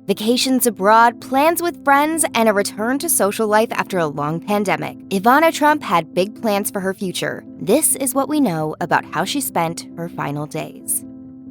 Vacations abroad, plans with friends, and a return to social life after a long pandemic. Ivana Trump had big plans for her future. This is what we know about how she spent her final days.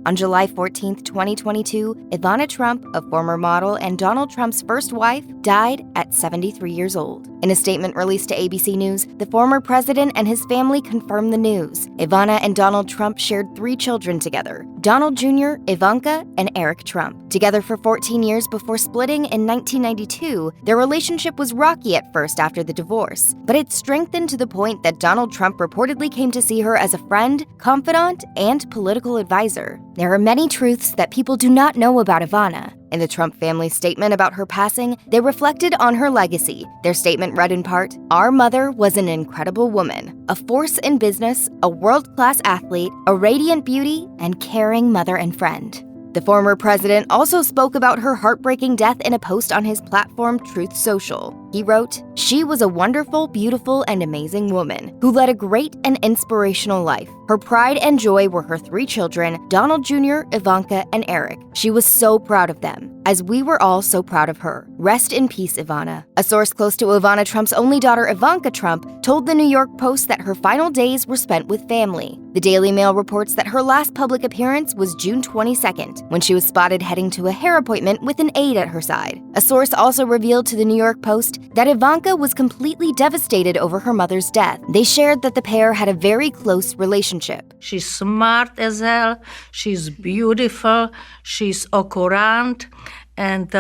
On July 14, 2022, Ivana Trump, a former model and Donald Trump's first wife, died at 73 years old. In a statement released to ABC News, the former president and his family confirmed the news. Ivana and Donald Trump shared 3 children together: Donald Jr., Ivanka, and Eric Trump. Together for 14 years before splitting in 1992, their relationship was rocky at first after the divorce, but it strengthened to the point that Donald Trump reportedly came to see her as a friend, confidant, and political advisor. There are many truths that people do not know about Ivana. In the Trump family's statement about her passing, they reflected on her legacy. Their statement read in part, "Our mother was an incredible woman, a force in business, a world-class athlete, a radiant beauty, and caring mother and friend." The former president also spoke about her heartbreaking death in a post on his platform Truth Social. He wrote, "She was a wonderful, beautiful, and amazing woman who led a great and inspirational life. Her pride and joy were her 3 children, Donald Jr., Ivanka, and Eric. She was so proud of them, as we were all so proud of her. Rest in peace, Ivana." A source close to Ivana Trump's only daughter, Ivanka Trump, told the New York Post that her final days were spent with family. The Daily Mail reports that her last public appearance was June 22nd, when she was spotted heading to a hair appointment with an aide at her side. A source also revealed to the New York Post that Ivanka was completely devastated over her mother's death. They shared that the pair had a very close relationship. She's smart as hell, she's beautiful, she's occurrent, and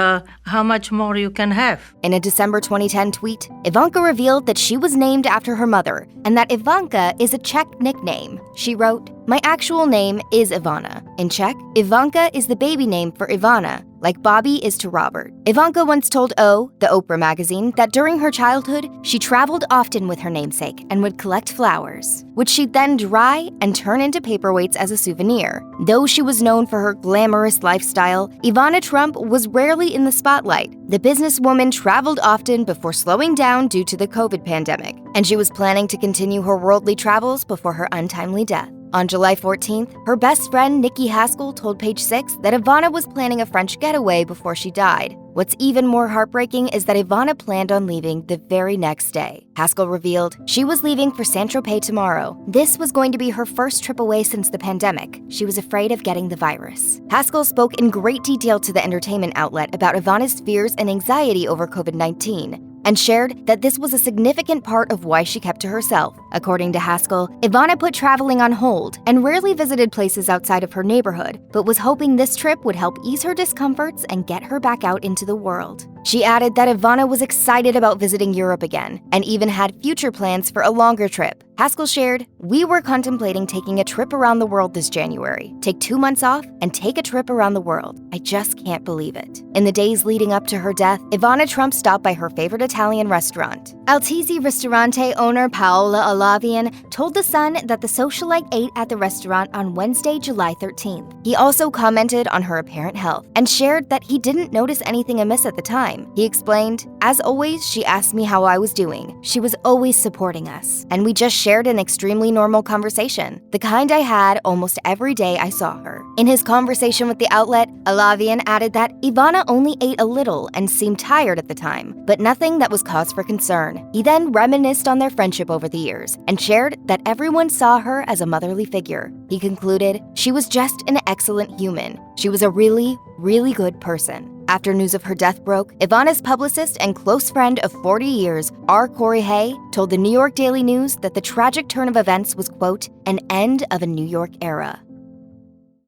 how much more you can have. In a December 2010 tweet, Ivanka revealed that she was named after her mother and that Ivanka is a Czech nickname. She wrote, "My actual name is Ivana. In Czech, Ivanka is the baby name for Ivana, like Bobby is to Robert." Ivanka once told O, the Oprah magazine, that during her childhood, she traveled often with her namesake and would collect flowers, which she'd then dry and turn into paperweights as a souvenir. Though she was known for her glamorous lifestyle, Ivana Trump was rarely in the spotlight. The businesswoman traveled often before slowing down due to the COVID pandemic, and she was planning to continue her worldly travels before her untimely death. On July 14th, her best friend Nikki Haskell told Page 6 that Ivana was planning a French getaway before she died. What's even more heartbreaking is that Ivana planned on leaving the very next day. Haskell revealed she was leaving for Saint-Tropez tomorrow. This was going to be her first trip away since the pandemic. She was afraid of getting the virus. Haskell spoke in great detail to the entertainment outlet about Ivana's fears and anxiety over COVID-19, and shared that this was a significant part of why she kept to herself. According to Haskell, Ivana put traveling on hold and rarely visited places outside of her neighborhood, but was hoping this trip would help ease her discomforts and get her back out into the world. She added that Ivana was excited about visiting Europe again, and even had future plans for a longer trip. Haskell shared, "We were contemplating taking a trip around the world this January. Take 2 months off and take a trip around the world. I just can't believe it." In the days leading up to her death, Ivana Trump stopped by her favorite Italian restaurant. Altizzi Ristorante owner Paola Alavian told The Sun that the socialite ate at the restaurant on Wednesday, July 13th. He also commented on her apparent health and shared that he didn't notice anything amiss at the time. He explained, "As always, she asked me how I was doing. She was always supporting us, and we just shared an extremely normal conversation, the kind I had almost every day I saw her." In his conversation with the outlet, Alavian added that Ivana only ate a little and seemed tired at the time, but nothing that was cause for concern. He then reminisced on their friendship over the years and shared that everyone saw her as a motherly figure. He concluded, "She was just an excellent human. She was a really, really good person." After news of her death broke, Ivana's publicist and close friend of 40 years, R. Corey Hay, told the New York Daily News that the tragic turn of events was, quote, "an end of a New York era."